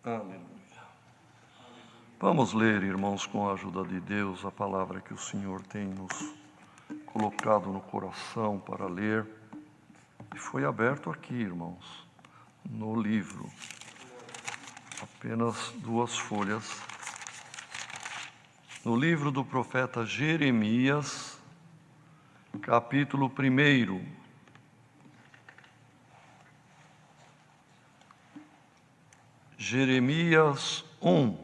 Aleluia. Vamos ler, irmãos, com a ajuda de Deus, a palavra que o Senhor tem nos colocado no coração para ler. E foi aberto aqui, irmãos, no livro. Apenas 2 folhas. No livro do profeta Jeremias, capítulo 1. Jeremias 1.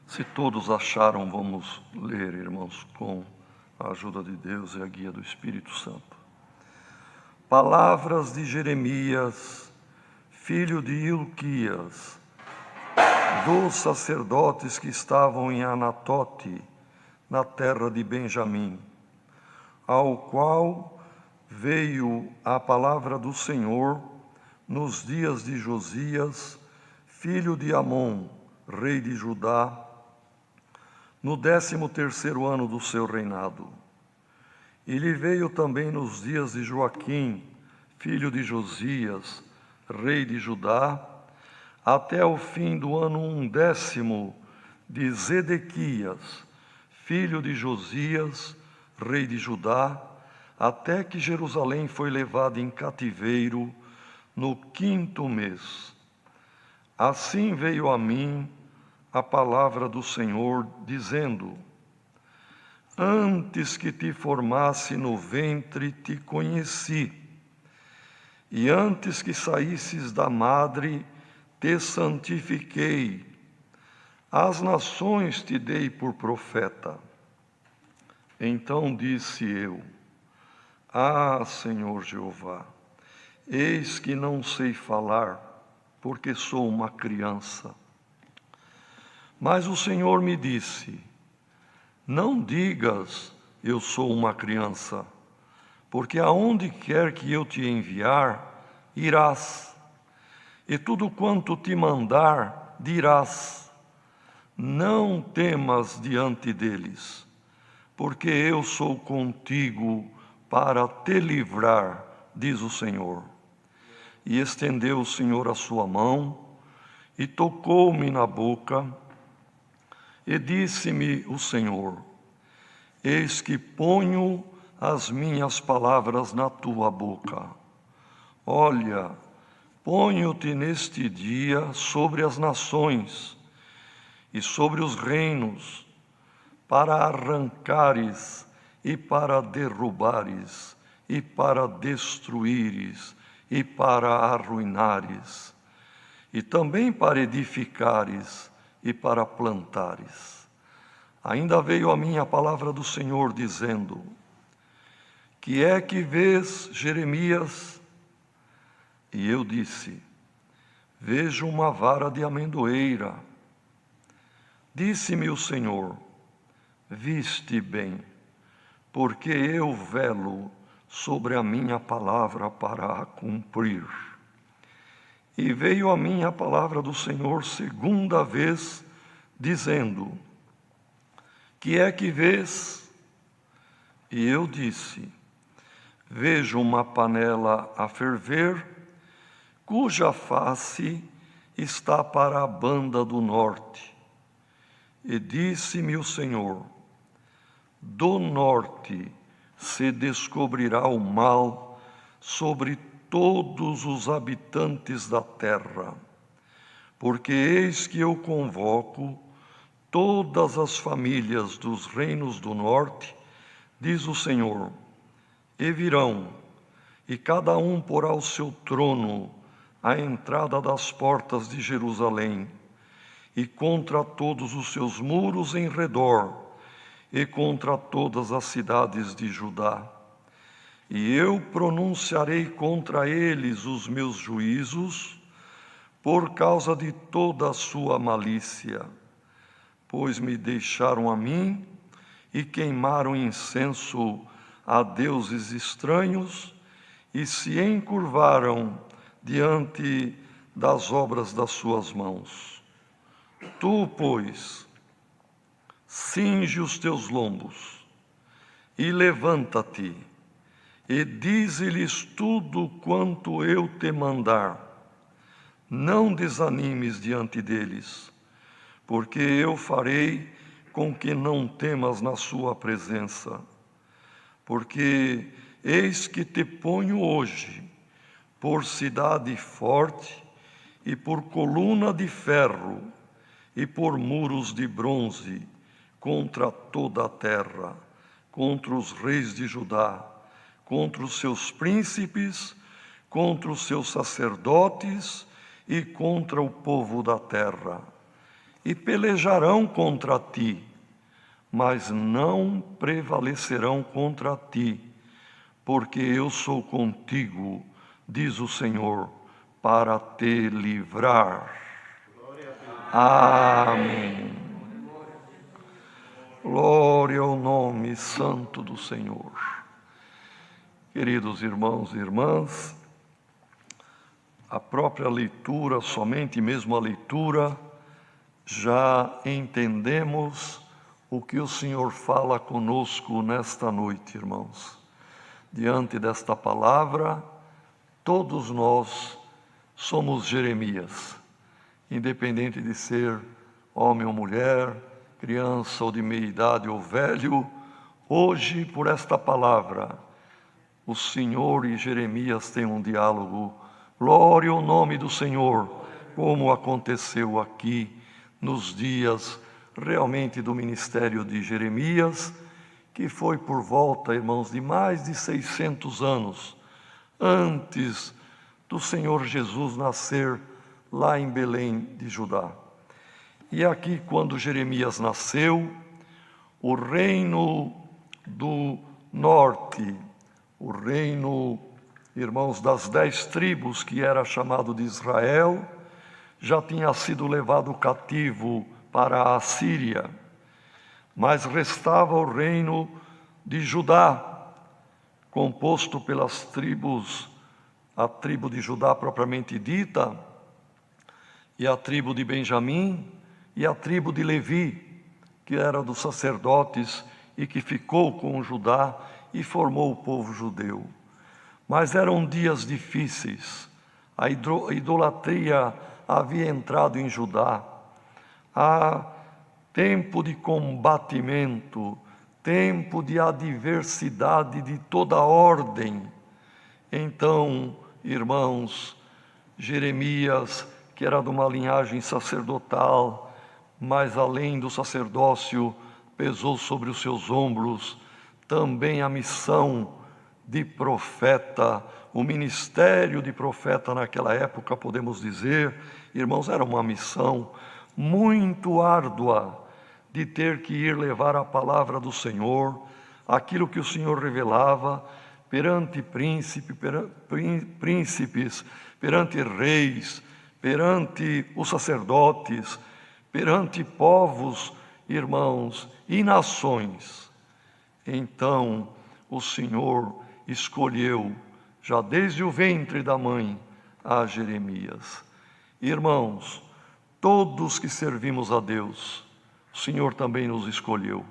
Se todos acharam, vamos ler, irmãos, com a ajuda de Deus e a guia do Espírito Santo. Palavras de Jeremias, filho de Hilquias, dos sacerdotes que estavam em Anatote, na terra de Benjamim, ao qual veio a palavra do Senhor nos dias de Josias, filho de Amon, rei de Judá, no 13º ano do seu reinado. E lhe veio também nos dias de Joaquim, filho de Josias, rei de Judá, até o fim do ano 10º de Zedequias, filho de Josias, rei de Judá, até que Jerusalém foi levada em cativeiro no 5º mês. Assim veio a mim a palavra do Senhor, dizendo: Antes que te formasse no ventre te conheci, e antes que saísses da madre te santifiquei. Às nações te dei por profeta. Então disse eu: Ah, Senhor Jeová, eis que não sei falar, porque sou uma criança. Mas o Senhor me disse: Não digas, eu sou uma criança, porque aonde quer que eu te enviar, irás, e tudo quanto te mandar, dirás. Não temas diante deles, porque eu sou contigo para te livrar, diz o Senhor. E estendeu o Senhor a sua mão, e tocou-me na boca, e disse-me o Senhor: Eis que ponho as minhas palavras na tua boca. Olha, ponho-te neste dia sobre as nações e sobre os reinos, para arrancares e para derrubares e para destruíres e para arruinares, e também para edificares e para plantares. Ainda veio a mim a palavra do Senhor, dizendo: Que é que vês, Jeremias? E eu disse: Vejo uma vara de amendoeira. Disse-me o Senhor: Viste bem, porque eu velo sobre a minha palavra para a cumprir. E veio a mim a palavra do Senhor 2ª vez, dizendo: Que é que vês? E eu disse: Vejo uma panela a ferver, cuja face está para a banda do norte. E disse-me o Senhor: Do norte se descobrirá o mal sobre todos os habitantes da terra, porque eis que eu convoco todas as famílias dos reinos do norte, diz o Senhor, e virão, e cada um porá o seu trono à entrada das portas de Jerusalém, e contra todos os seus muros em redor, e contra todas as cidades de Judá. E eu pronunciarei contra eles os meus juízos, por causa de toda a sua malícia, pois me deixaram a mim e queimaram incenso a deuses estranhos, e se encurvaram diante das obras das suas mãos. Tu, pois, cinge os teus lombos e levanta-te, e dize-lhes tudo quanto eu te mandar. Não desanimes diante deles, porque eu farei com que não temas na sua presença. Porque eis que te ponho hoje por cidade forte, e por coluna de ferro, e por muros de bronze, contra toda a terra, contra os reis de Judá, contra os seus príncipes, contra os seus sacerdotes e contra o povo da terra. E pelejarão contra ti, mas não prevalecerão contra ti, porque eu sou contigo, diz o Senhor, para te livrar. Amém. Glória ao nome santo do Senhor. Queridos irmãos e irmãs, a própria leitura, somente mesmo a leitura, já entendemos o que o Senhor fala conosco nesta noite, irmãos. Diante desta palavra, todos nós somos Jeremias, independente de ser homem ou mulher, criança ou de meia idade ou velho. Hoje, por esta palavra, o Senhor e Jeremias têm um diálogo. Glória ao nome do Senhor, como aconteceu aqui nos dias realmente do ministério de Jeremias, que foi por volta, irmãos, de mais de 600 anos antes do Senhor Jesus nascer lá em Belém de Judá. E aqui, quando Jeremias nasceu, o reino do norte, o reino, irmãos, das 10 tribos, que era chamado de Israel, já tinha sido levado cativo para a Assíria, mas restava o reino de Judá, composto pelas tribos, a tribo de Judá propriamente dita, e a tribo de Benjamim, e a tribo de Levi, que era dos sacerdotes e que ficou com Judá e formou o povo judeu. Mas eram dias difíceis, a idolatria havia entrado em Judá, há tempo de combatimento, tempo de adversidade de toda ordem. Então, irmãos, Jeremias, que era de uma linhagem sacerdotal, mas além do sacerdócio, pesou sobre os seus ombros também a missão de profeta, o ministério de profeta naquela época, podemos dizer, irmãos, era uma missão muito árdua de ter que ir levar a palavra do Senhor, aquilo que o Senhor revelava perante príncipes, perante reis, perante os sacerdotes, perante povos, irmãos, e nações. Então o Senhor escolheu, já desde o ventre da mãe, a Jeremias. Irmãos, todos que servimos a Deus, o Senhor também nos escolheu,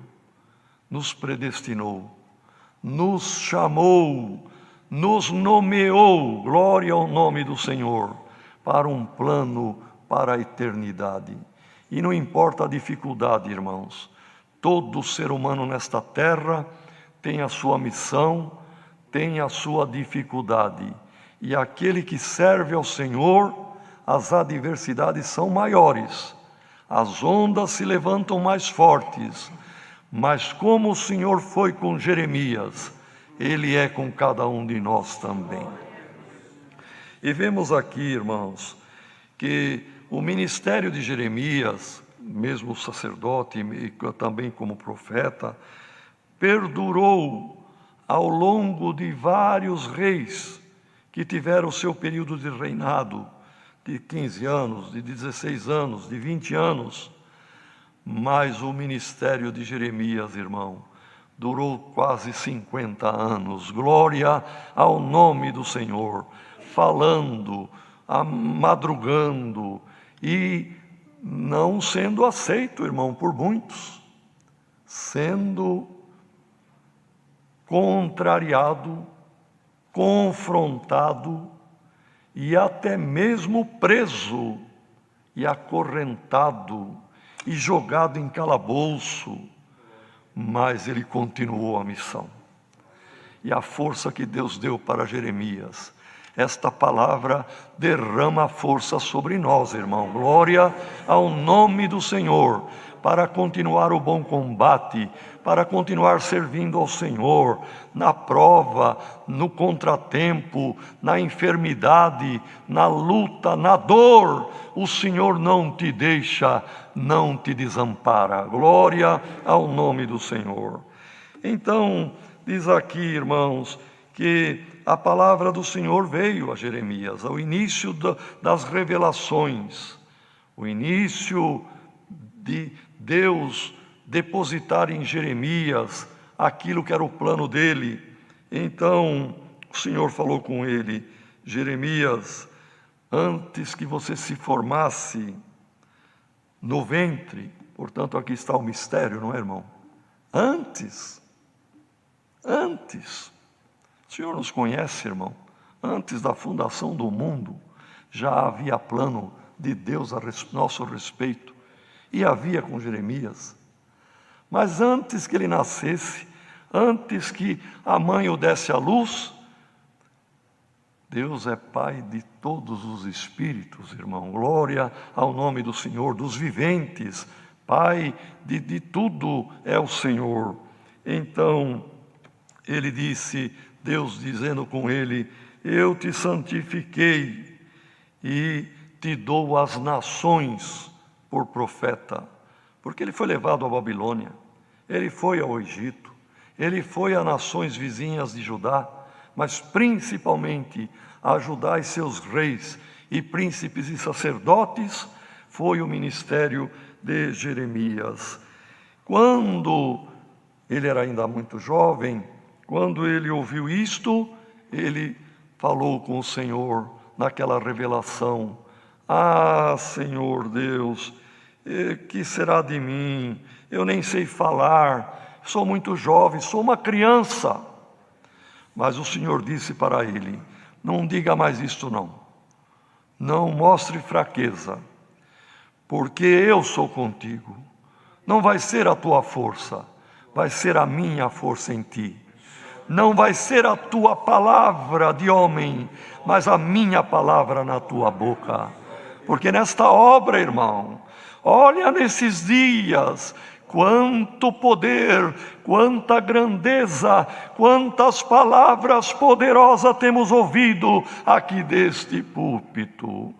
nos predestinou, nos chamou, nos nomeou, glória ao nome do Senhor, para um plano para a eternidade. E não importa a dificuldade, irmãos, todo ser humano nesta terra tem a sua missão, tem a sua dificuldade. E aquele que serve ao Senhor, as adversidades são maiores, as ondas se levantam mais fortes, mas como o Senhor foi com Jeremias, Ele é com cada um de nós também. E vemos aqui, irmãos, que o ministério de Jeremias, mesmo sacerdote e também como profeta, perdurou ao longo de vários reis que tiveram o seu período de reinado, de 15 anos, de 16 anos, de 20 anos. Mas o ministério de Jeremias, irmão, durou quase 50 anos. Glória ao nome do Senhor, falando, madrugando e não sendo aceito, irmão, por muitos, sendo contrariado, confrontado e até mesmo preso e acorrentado e jogado em calabouço, mas ele continuou a missão. E a força que Deus deu para Jeremias, esta palavra derrama força sobre nós, irmão. Glória ao nome do Senhor, para continuar o bom combate, para continuar servindo ao Senhor, na prova, no contratempo, na enfermidade, na luta, na dor. O Senhor não te deixa, não te desampara. Glória ao nome do Senhor. Então, diz aqui, irmãos, que a palavra do Senhor veio a Jeremias, ao início das revelações, o início de Deus depositar em Jeremias aquilo que era o plano dele. Então o Senhor falou com ele: Jeremias, antes que você se formasse no ventre, portanto aqui está o mistério, não é, irmão? Antes, o Senhor nos conhece, irmão. Antes da fundação do mundo, já havia plano de Deus a nosso respeito. E havia com Jeremias. Mas antes que ele nascesse, antes que a mãe o desse à luz, Deus é Pai de todos os espíritos, irmão. Glória ao nome do Senhor, dos viventes. Pai de tudo é o Senhor. Então, ele disse, Deus dizendo com ele: eu te santifiquei e te dou as nações por profeta, porque ele foi levado à Babilônia, ele foi ao Egito, ele foi a nações vizinhas de Judá, mas principalmente a Judá e seus reis e príncipes e sacerdotes. Foi o ministério de Jeremias. Quando ele era ainda muito jovem, quando ele ouviu isto, ele falou com o Senhor naquela revelação: ah, Senhor Deus, que será de mim? Eu nem sei falar, sou muito jovem, sou uma criança. Mas o Senhor disse para ele: não diga mais isto não mostre fraqueza, porque eu sou contigo. Não vai ser a tua força, vai ser a minha força em ti. Não vai ser a tua palavra de homem, mas a minha palavra na tua boca. Porque nesta obra, irmão, olha nesses dias, quanto poder, quanta grandeza, quantas palavras poderosas temos ouvido aqui deste púlpito.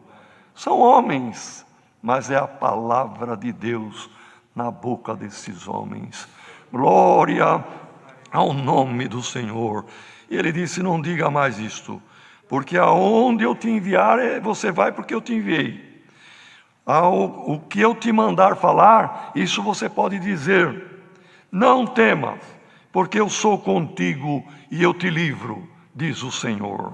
São homens, mas é a palavra de Deus na boca desses homens. Glória ao nome do Senhor. E ele disse: não diga mais isto, porque aonde eu te enviar, você vai, porque eu te enviei. O que eu te mandar falar, isso você pode dizer. Não temas, porque eu sou contigo e eu te livro, diz o Senhor.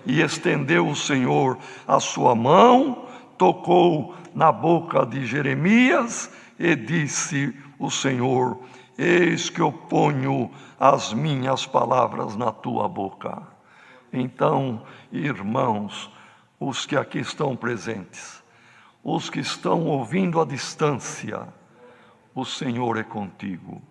E estendeu o Senhor a sua mão, tocou na boca de Jeremias e disse o Senhor: eis que eu ponho as minhas palavras na tua boca. Então, irmãos, os que aqui estão presentes, os que estão ouvindo à distância, o Senhor é contigo.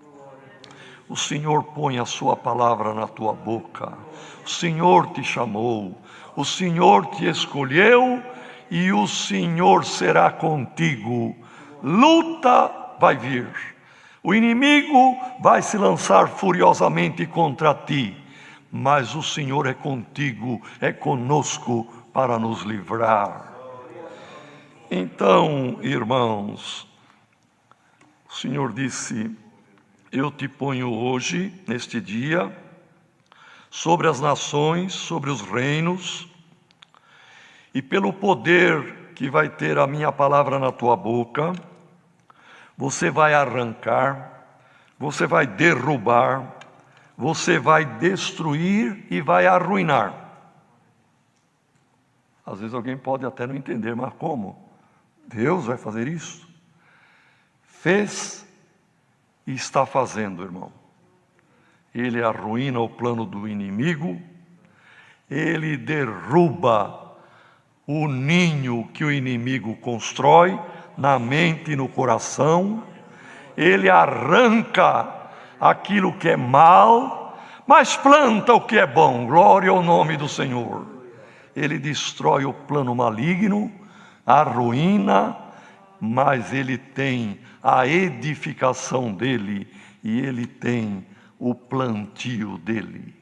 O Senhor põe a sua palavra na tua boca. O Senhor te chamou, o Senhor te escolheu e o Senhor será contigo. Luta vai vir. O inimigo vai se lançar furiosamente contra ti, mas o Senhor é contigo, é conosco para nos livrar. Então, irmãos, o Senhor disse: eu te ponho hoje, neste dia, sobre as nações, sobre os reinos, e pelo poder que vai ter a minha palavra na tua boca, você vai arrancar, você vai derrubar, você vai destruir e vai arruinar. Às vezes alguém pode até não entender, mas como? Deus vai fazer isso? Fez e está fazendo, irmão. Ele arruína o plano do inimigo, ele derruba o ninho que o inimigo constrói na mente e no coração, ele arranca aquilo que é mal, mas planta o que é bom. Glória ao nome do Senhor. Ele destrói o plano maligno, arruína, mas ele tem a edificação dele e ele tem o plantio dele.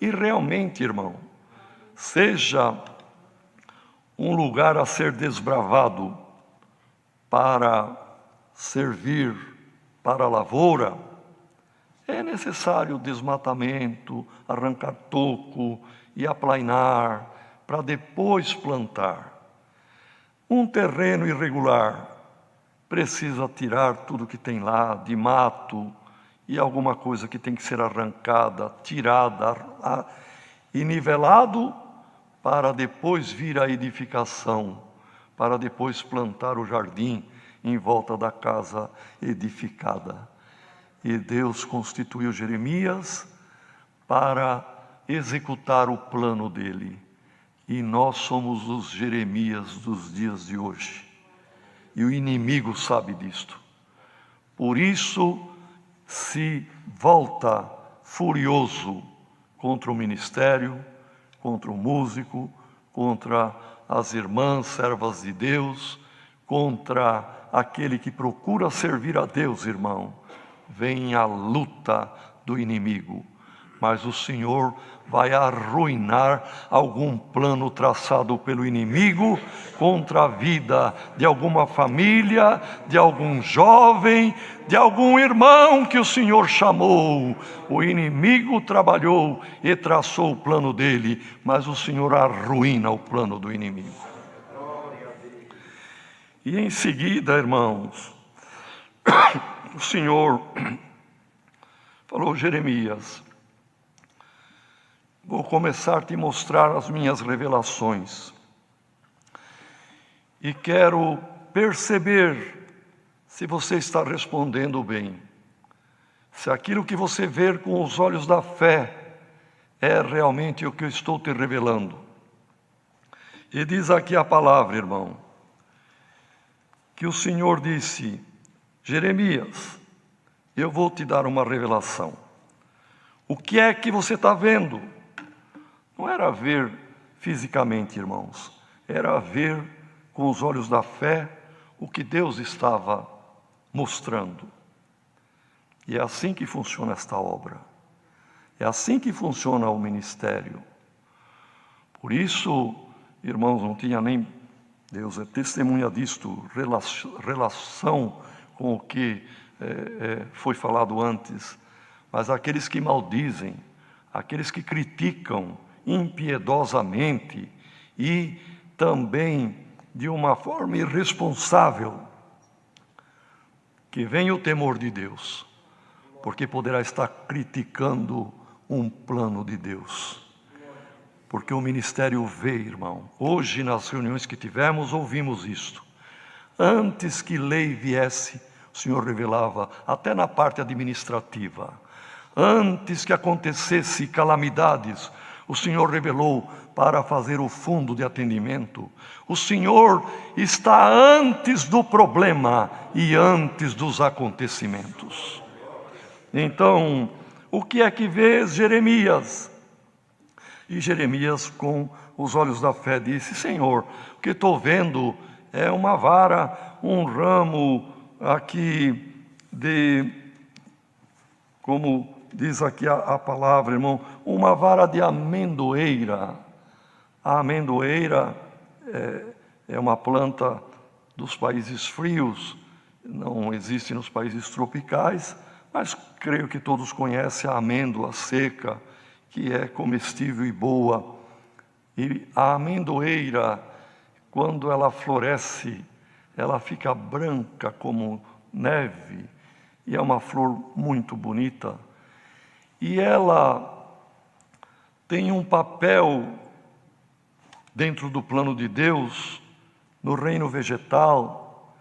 E realmente, irmão, seja um lugar a ser desbravado para servir para a lavoura, é necessário desmatamento, arrancar toco e aplainar para depois plantar. Um terreno irregular precisa tirar tudo que tem lá de mato e alguma coisa que tem que ser arrancada, tirada e nivelado para depois vir a edificação, para depois plantar o jardim em volta da casa edificada. E Deus constituiu Jeremias para executar o plano dele. E nós somos os Jeremias dos dias de hoje. E o inimigo sabe disto. Por isso se volta furioso contra o ministério, contra o músico, contra as irmãs servas de Deus, contra aquele que procura servir a Deus, irmão. Vem a luta do inimigo, mas o Senhor vai arruinar algum plano traçado pelo inimigo contra a vida de alguma família, de algum jovem, de algum irmão que o Senhor chamou. O inimigo trabalhou e traçou o plano dele, mas o Senhor arruína o plano do inimigo. E em seguida, irmãos, o Senhor falou: Jeremias, vou começar a te mostrar as minhas revelações. E quero perceber se você está respondendo bem. Se aquilo que você vê com os olhos da fé é realmente o que eu estou te revelando. E diz aqui a palavra, irmão, que o Senhor disse: Jeremias, eu vou te dar uma revelação. O que é que você está vendo? Não era ver fisicamente, irmãos, era ver com os olhos da fé o que Deus estava mostrando. E é assim que funciona esta obra, é assim que funciona o ministério. Por isso, irmãos, não tinha nem, Deus é testemunha disto, relação com o que foi falado antes, mas aqueles que maldizem, aqueles que criticam impiedosamente e também de uma forma irresponsável, que venha o temor de Deus, porque poderá estar criticando um plano de Deus. Porque o ministério vê, irmão. Hoje, nas reuniões que tivemos, ouvimos isto. Antes que lei viesse, o Senhor revelava, até na parte administrativa. Antes que acontecesse calamidades, o Senhor revelou para fazer o fundo de atendimento. O Senhor está antes do problema e antes dos acontecimentos. Então, o que é que vês, Jeremias? E Jeremias, com os olhos da fé, disse: Senhor, o que estou vendo é uma vara, um ramo aqui como diz aqui a palavra, irmão, uma vara de amendoeira. A amendoeira é uma planta dos países frios, não existe nos países tropicais, mas creio que todos conhecem a amêndoa seca, que é comestível e boa. E a amendoeira, quando ela floresce, ela fica branca como neve, e é uma flor muito bonita, e ela tem um papel dentro do plano de Deus, no reino vegetal,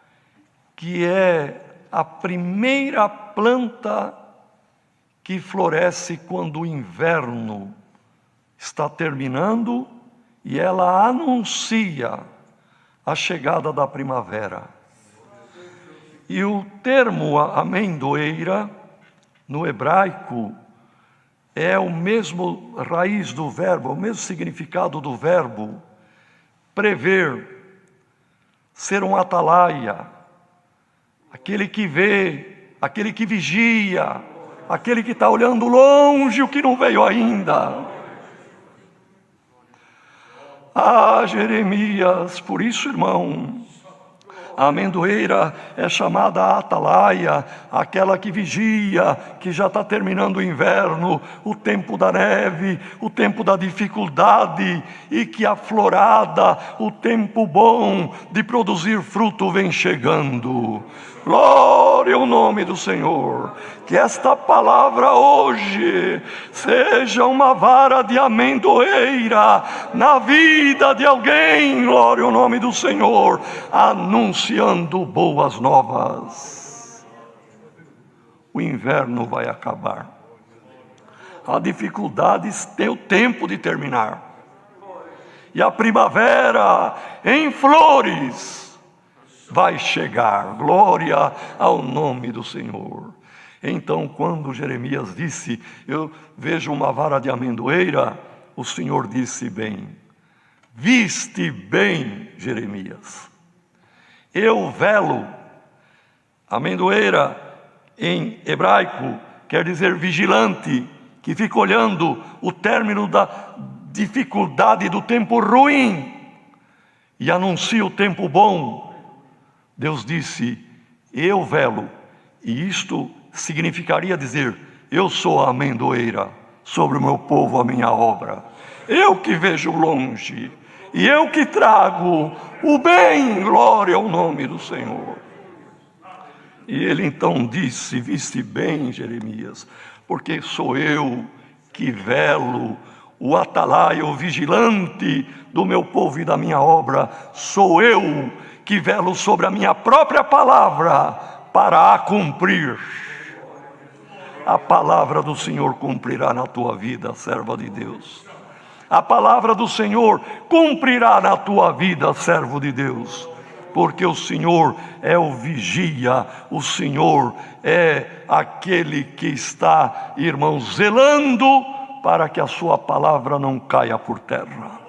que é a primeira planta que floresce quando o inverno está terminando e ela anuncia a chegada da primavera. E o termo amendoeira, no hebraico, é o mesmo raiz do verbo, o mesmo significado do verbo prever, ser um atalaia, aquele que vê, aquele que vigia, aquele que está olhando longe o que não veio ainda. Jeremias, por isso, irmão, a amendoeira é chamada atalaia, aquela que vigia, que já está terminando o inverno, o tempo da neve, o tempo da dificuldade, e que a florada, o tempo bom de produzir fruto vem chegando. Glória ao nome do Senhor. Que esta palavra hoje seja uma vara de amendoeira na vida de alguém. Glória ao nome do Senhor, anunciando boas novas. O inverno vai acabar. A dificuldade tem o tempo de terminar. E a primavera em flores vai chegar. Glória ao nome do Senhor. Então, quando Jeremias disse, eu vejo uma vara de amendoeira, o Senhor disse bem, viste bem, Jeremias. Eu velo, amendoeira em hebraico quer dizer vigilante, que fica olhando o término da dificuldade do tempo ruim e anuncia o tempo bom. Deus disse, eu velo, e isto significaria dizer, eu sou a amendoeira sobre o meu povo, a minha obra. Eu que vejo longe, e eu que trago o bem. Glória ao nome do Senhor. E ele então disse, viste bem, Jeremias, porque sou eu que velo, o atalaia, o vigilante do meu povo e da minha obra, sou eu que velo sobre a minha própria palavra para a cumprir. A palavra do Senhor cumprirá na tua vida, serva de Deus. A palavra do Senhor cumprirá na tua vida, servo de Deus. Porque o Senhor é o vigia, o Senhor é aquele que está, irmãos, zelando para que a sua palavra não caia por terra.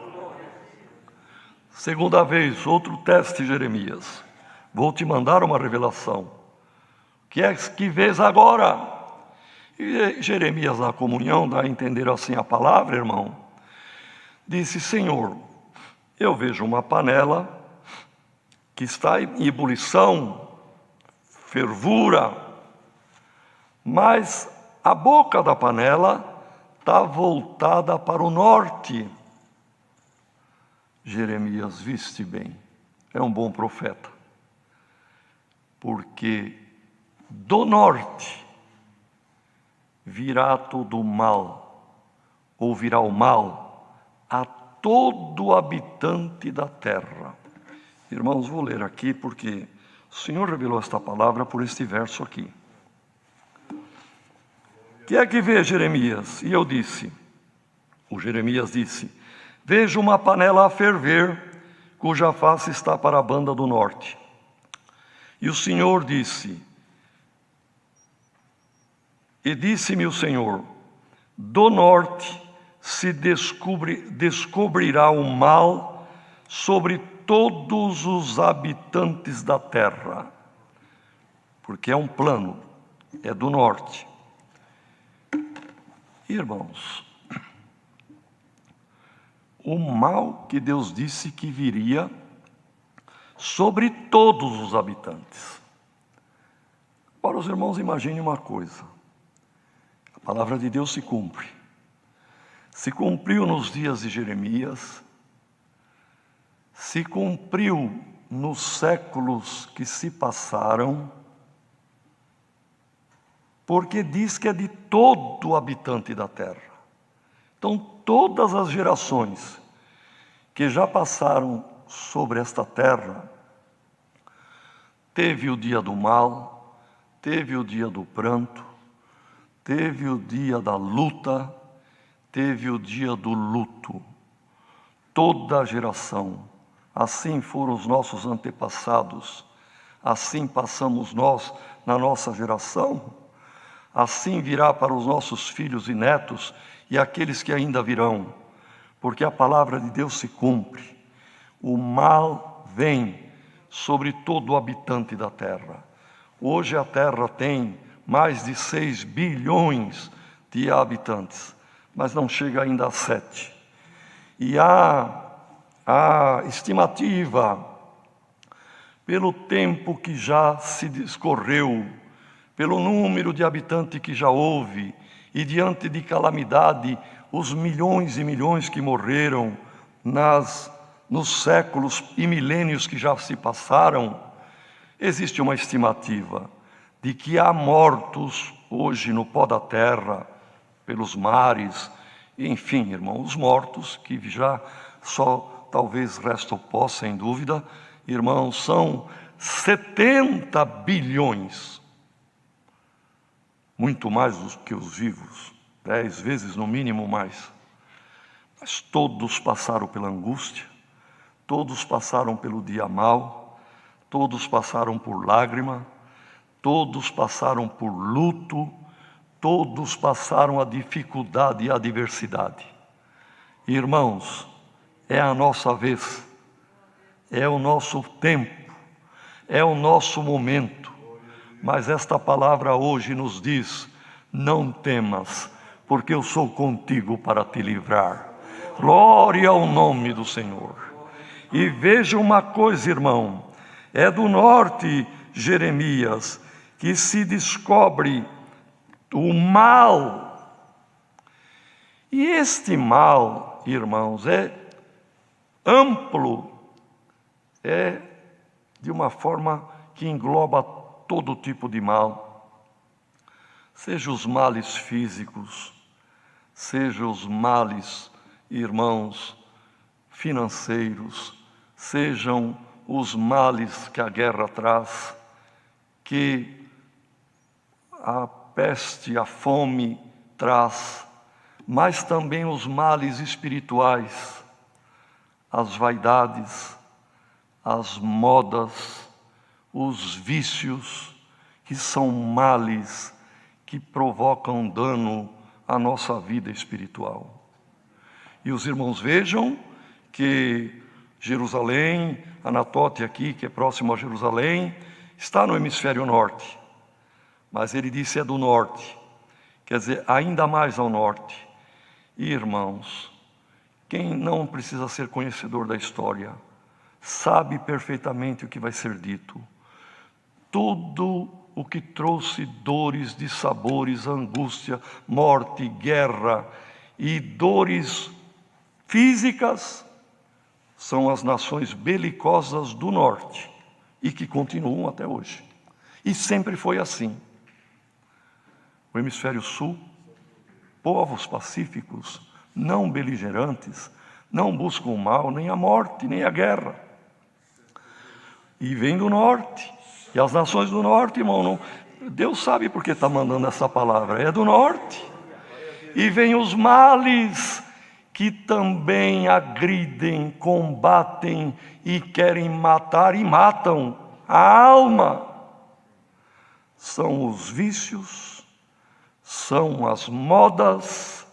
Segunda vez, outro teste, Jeremias. Vou te mandar uma revelação. Que é que vês agora? E Jeremias, na comunhão, dá a entender assim a palavra, irmão. Disse, Senhor, eu vejo uma panela que está em ebulição, fervura, mas a boca da panela está voltada para o norte. Jeremias, viste bem, é um bom profeta, porque do norte virá todo o mal, ou virá o mal a todo habitante da terra. Irmãos, vou ler aqui porque o Senhor revelou esta palavra por este verso aqui. Que é que vê, Jeremias? E eu disse, o Jeremias disse, vejo uma panela a ferver, cuja face está para a banda do norte. E o Senhor disse, e disse-me o Senhor, do norte se descobrirá o mal sobre todos os habitantes da terra, porque é um plano, é do norte. Irmãos, o mal que Deus disse que viria sobre todos os habitantes. Para os irmãos, imagine uma coisa, a palavra de Deus se cumpre. Se cumpriu nos dias de Jeremias, se cumpriu nos séculos que se passaram, porque diz que é de todo habitante da terra. Então, todas as gerações que já passaram sobre esta terra, teve o dia do mal, teve o dia do pranto, teve o dia da luta, teve o dia do luto. Toda a geração, assim foram os nossos antepassados, assim passamos nós na nossa geração, assim virá para os nossos filhos e netos e aqueles que ainda virão, porque a palavra de Deus se cumpre. O mal vem sobre todo o habitante da terra. Hoje a terra tem mais de 6 bilhões de habitantes, mas não chega ainda a 7. E a estimativa, pelo tempo que já se discorreu, pelo número de habitantes que já houve, e diante de calamidade, os milhões e milhões que morreram nos séculos e milênios que já se passaram, existe uma estimativa de que há mortos hoje no pó da terra, pelos mares, enfim, irmãos, os mortos que já só talvez resta o pó, sem dúvida, irmãos, são 70 bilhões, muito mais do que os vivos, 10 vezes no mínimo mais. Mas todos passaram pela angústia, todos passaram pelo dia mau, todos passaram por lágrima, todos passaram por luto, todos passaram a dificuldade e a adversidade. Irmãos, é a nossa vez, é o nosso tempo, é o nosso momento, mas esta palavra hoje nos diz: não temas, porque eu sou contigo para te livrar. Glória ao nome do Senhor. E veja uma coisa, irmão, é do norte, Jeremias, que se descobre o mal. E este mal, irmãos, é amplo, é de uma forma que engloba todo tipo de mal, seja os males físicos, seja os males, irmãos, financeiros, sejam os males que a guerra traz, que a peste, a fome traz, mas também os males espirituais, as vaidades, as modas, os vícios, que são males que provocam dano à nossa vida espiritual. E os irmãos vejam que Jerusalém, Anatote aqui, que é próximo a Jerusalém, está no hemisfério norte, mas ele disse é do norte, quer dizer, ainda mais ao norte. E irmãos, quem não precisa ser conhecedor da história, sabe perfeitamente o que vai ser dito. Tudo o que trouxe dores, dissabores, angústia, morte, guerra e dores físicas são as nações belicosas do norte e que continuam até hoje. E sempre foi assim. O hemisfério sul, povos pacíficos, não beligerantes, não buscam o mal, nem a morte, nem a guerra. E vem do norte. E as nações do norte, irmão, não, Deus sabe por que está mandando essa palavra, é do norte. E vem os males que também agridem, combatem e querem matar e matam a alma. São os vícios, são as modas,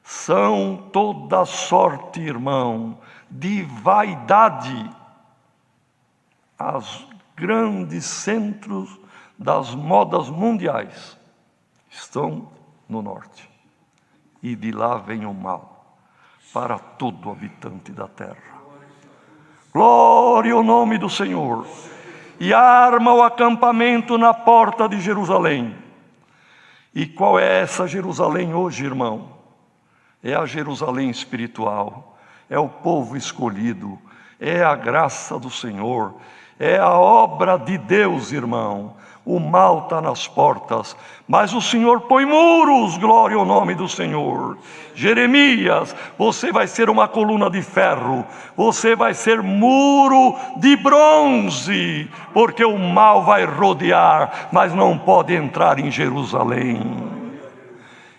são toda sorte, irmão, de vaidade. As grandes centros das modas mundiais estão no norte. E de lá vem o mal para todo habitante da terra. Glória ao nome do Senhor. E arma o acampamento na porta de Jerusalém. E qual é essa Jerusalém hoje, irmão? É a Jerusalém espiritual, é o povo escolhido, é a graça do Senhor, É a obra de Deus, irmão. O mal está nas portas, mas o Senhor põe muros, glória ao nome do Senhor. Jeremias, você vai ser uma coluna de ferro, você vai ser muro de bronze, porque o mal vai rodear, mas não pode entrar em Jerusalém.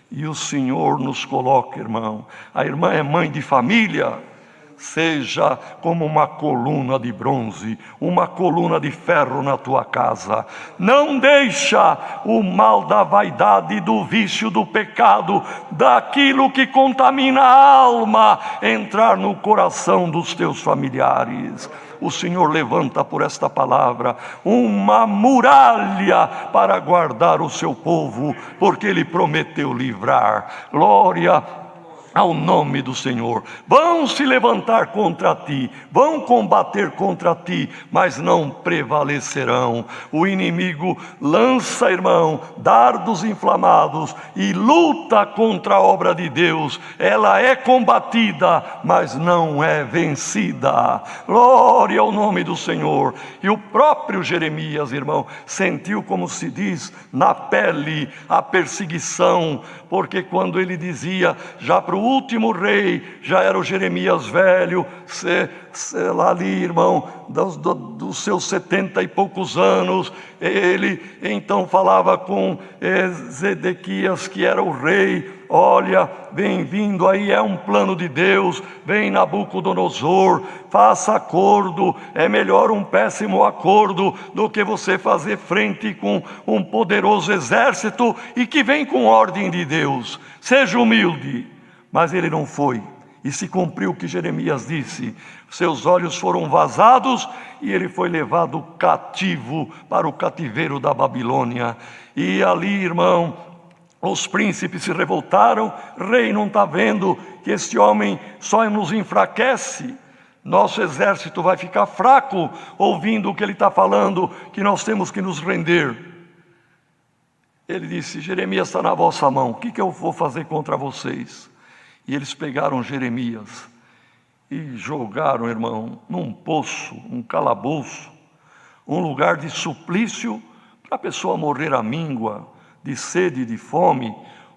E o Senhor nos coloca, irmão. A irmã é mãe de família. Seja como uma coluna de bronze, uma coluna de ferro na tua casa. Não deixa o mal da vaidade, do vício, do pecado, daquilo que contamina a alma, entrar no coração dos teus familiares. O Senhor levanta por esta palavra uma muralha para guardar o seu povo, porque Ele prometeu livrar. Glória ao nome do Senhor. Vão se levantar contra ti, vão combater contra ti, mas não prevalecerão. O inimigo lança, irmão, dardos inflamados e luta contra a obra de Deus. Ela é combatida, mas não é vencida. Glória ao nome do Senhor. E o próprio Jeremias, irmão, sentiu, como se diz, na pele a perseguição, porque quando ele dizia, já para o último rei, já era o Jeremias velho, lá ali, irmão, dos seus 70 e poucos anos, ele então falava com Zedequias, que era o rei: olha, vem vindo aí, é um plano de Deus, vem Nabucodonosor, faça acordo, é melhor um péssimo acordo do que você fazer frente com um poderoso exército e que vem com ordem de Deus. Seja humilde. Mas ele não foi, e se cumpriu o que Jeremias disse: seus olhos foram vazados e ele foi levado cativo para o cativeiro da Babilônia. E ali, irmão, os príncipes se revoltaram. Rei, não está vendo que este homem só nos enfraquece? Nosso exército vai ficar fraco ouvindo o que ele está falando, que nós temos que nos render. Ele disse: Jeremias está na vossa mão, o que eu vou fazer contra vocês? E eles pegaram Jeremias e jogaram, irmão, num poço, um calabouço, um lugar de suplício, para a pessoa morrer à míngua, de sede, de fome,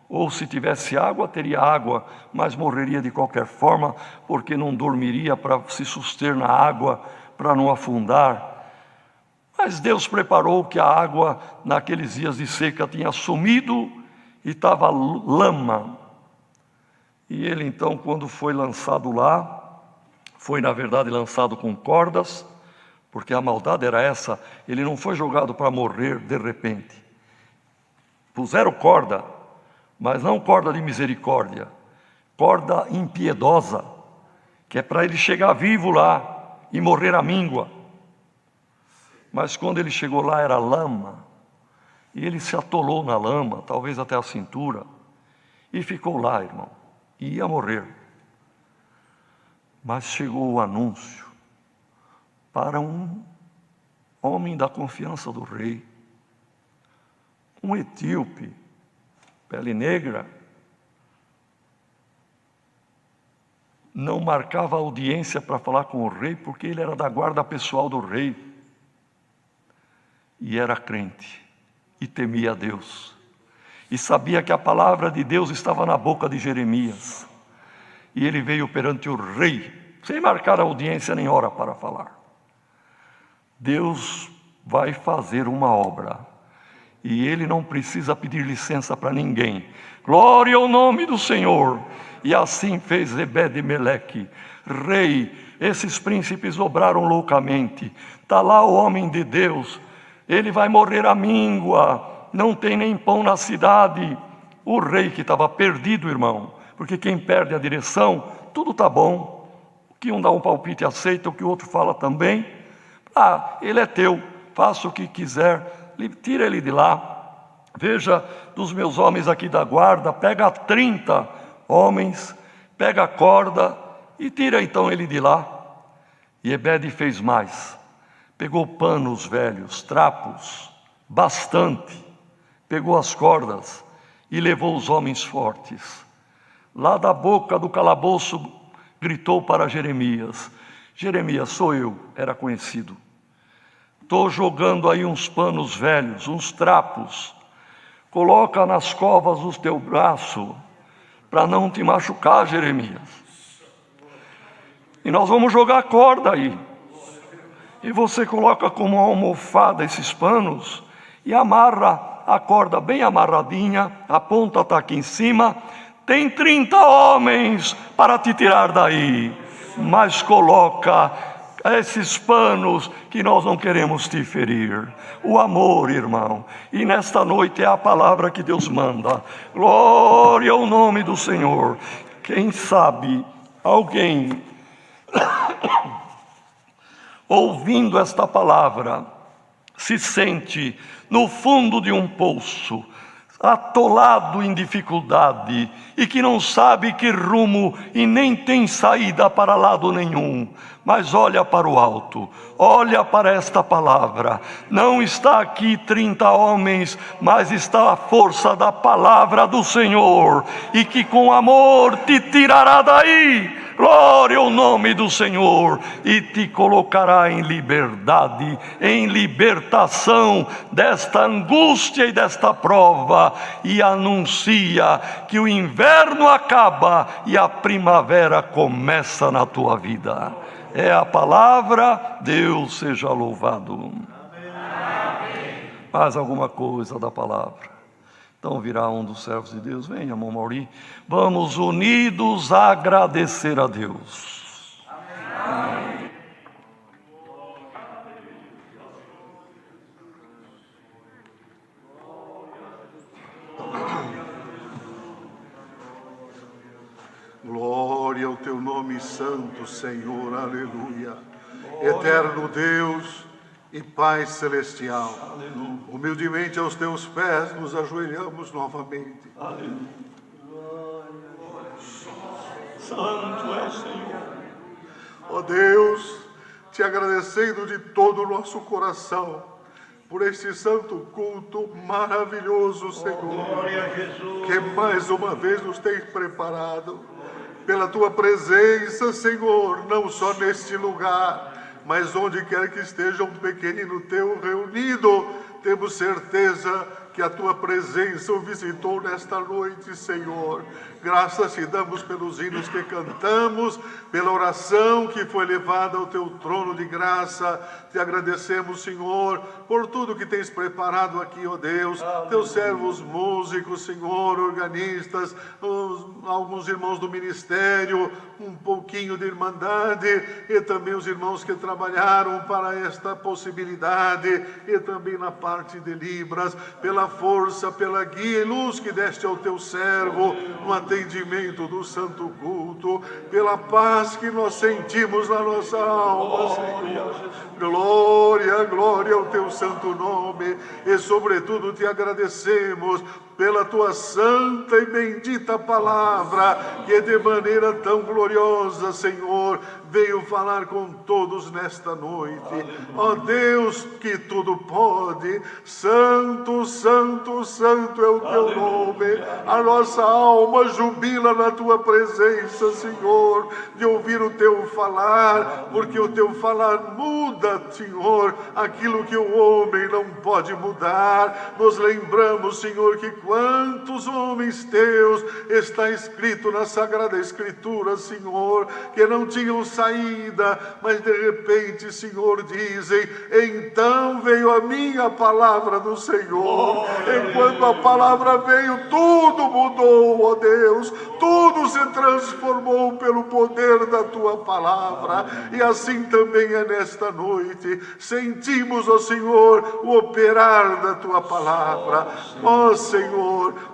ou se tivesse água, teria água, mas morreria de qualquer forma, porque não dormiria para se suster na água, para não afundar. Mas Deus preparou que a água, naqueles dias de seca, tinha sumido e estava lama. E ele então, quando foi lançado lá, foi na verdade lançado com cordas, porque a maldade era essa: ele não foi jogado para morrer de repente. Puseram corda, mas não corda de misericórdia, corda impiedosa, que é para ele chegar vivo lá e morrer à míngua. Mas quando ele chegou lá era lama, e ele se atolou na lama, talvez até a cintura, e ficou lá, irmão, e ia morrer. Mas chegou o anúncio para um homem da confiança do rei, um etíope, pele negra, não marcava audiência para falar com o rei, porque ele era da guarda pessoal do rei, e era crente, e temia a Deus, e sabia que a palavra de Deus estava na boca de Jeremias, e ele veio perante o rei, sem marcar audiência nem hora para falar. Deus vai fazer uma obra, e ele não precisa pedir licença para ninguém. Glória ao nome do Senhor. E assim fez Ebed-Meleque, rei. Esses príncipes obraram loucamente. Está lá o homem de Deus, ele vai morrer à míngua, não tem nem pão na cidade. O rei que estava perdido, irmão, porque quem perde a direção, tudo está bom. O que um dá um palpite aceita, o que o outro fala também. Ele é teu, faça o que quiser, tira ele de lá. Veja, dos meus homens aqui da guarda, pega 30 homens, pega a corda e tira então ele de lá. E Ebed fez mais, pegou panos velhos, trapos, bastante, pegou as cordas e levou os homens fortes. Lá da boca do calabouço gritou para Jeremias: Jeremias, sou eu, era conhecido. Estou jogando aí uns panos velhos, uns trapos. Coloca nas covas o teu braço, para não te machucar, Jeremias. E nós vamos jogar corda aí. E você coloca como uma almofada esses panos e amarra a corda bem amarradinha, a ponta está aqui em cima. Tem 30 homens para te tirar daí, mas coloca esses panos que nós não queremos te ferir. O amor, irmão. E nesta noite é a palavra que Deus manda. Glória ao nome do Senhor. Quem sabe alguém ouvindo esta palavra se sente no fundo de um poço, atolado em dificuldade, e que não sabe que rumo e nem tem saída para lado nenhum, mas olha para o alto, olha para esta palavra. Não está aqui 30 homens, mas está a força da palavra do Senhor, e que com amor te tirará daí. Glória ao nome do Senhor, e te colocará em liberdade, em libertação desta angústia e desta prova, e anuncia que o inverno acaba e a primavera começa na tua vida. É a palavra, Deus seja louvado. Amém. Mais alguma coisa da palavra? Então virá um dos servos de Deus. Venha, irmão Mauri. Vamos unidos agradecer a Deus. Amém. Glória ao teu nome santo, Senhor. Aleluia. Eterno Deus e Pai celestial, aleluia. Humildemente aos teus pés nos ajoelhamos novamente. Aleluia. Santo é o Senhor. Ó Deus, te agradecendo de todo o nosso coração por este santo culto maravilhoso, Senhor, glória a Jesus, que mais uma vez nos tens preparado pela tua presença, Senhor, não só neste lugar, mas onde quer que esteja um pequenino teu reunido, temos certeza que a tua presença o visitou nesta noite, Senhor. Graças te damos pelos hinos que cantamos, pela oração que foi levada ao teu trono de graça. Te agradecemos, Senhor, por tudo que tens preparado aqui, ó Deus. Aleluia. Teus servos músicos, Senhor, organistas, alguns irmãos do ministério, um pouquinho de irmandade, e também os irmãos que trabalharam para esta possibilidade, e também na parte de Libras, pela força, pela guia e luz que deste ao teu servo no atendimento do santo culto, pela paz que nós sentimos na nossa alma, Senhor. Glória, glória ao teu santo nome, e sobretudo te agradecemos pela tua santa e bendita palavra, que de maneira tão gloriosa, Senhor, veio falar com todos nesta noite. Ó Deus que tudo pode, santo, santo, santo é o teu nome. A nossa alma jubila na tua presença, Senhor, de ouvir o teu falar, porque o teu falar muda, Senhor, aquilo que o homem não pode mudar. Nos lembramos, Senhor, que quantos homens teus está escrito na Sagrada Escritura, Senhor, que não tinham saída, mas de repente, Senhor, dizem: então veio a minha palavra do Senhor. Enquanto a palavra veio, tudo mudou, ó Deus, tudo se transformou pelo poder da tua palavra. E assim também é nesta noite. Sentimos, ó Senhor, o operar da tua palavra. Ó Senhor,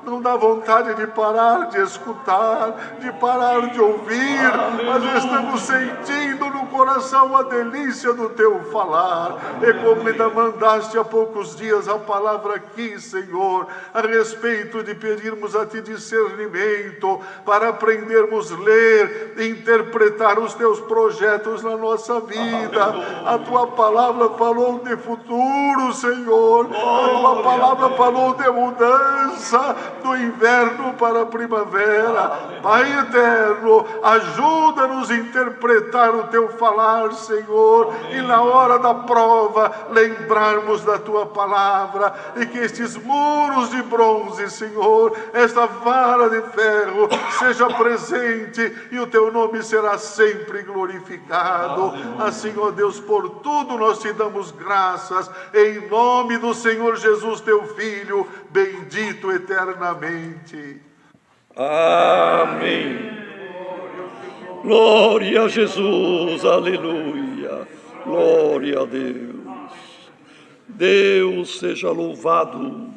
não dá vontade de parar de escutar, de parar de ouvir, mas estamos sentindo no coração a delícia do teu falar. E como ainda mandaste há poucos dias a palavra aqui, Senhor, a respeito de pedirmos a ti discernimento para aprendermos a ler e interpretar os teus projetos na nossa vida. A tua palavra falou de futuro, Senhor. A tua palavra falou de mudança. mudança do inverno para a primavera. Pai eterno, ajuda-nos a interpretar o teu falar, Senhor, e na hora da prova lembrarmos da tua palavra, e que estes muros de bronze, Senhor, esta vara de ferro seja presente e o teu nome será sempre glorificado. Assim, ó Deus, por tudo nós te damos graças, em nome do Senhor Jesus, teu Filho, bendito eternamente. Amém. Glória a Jesus, aleluia. Glória a Deus. Deus seja louvado.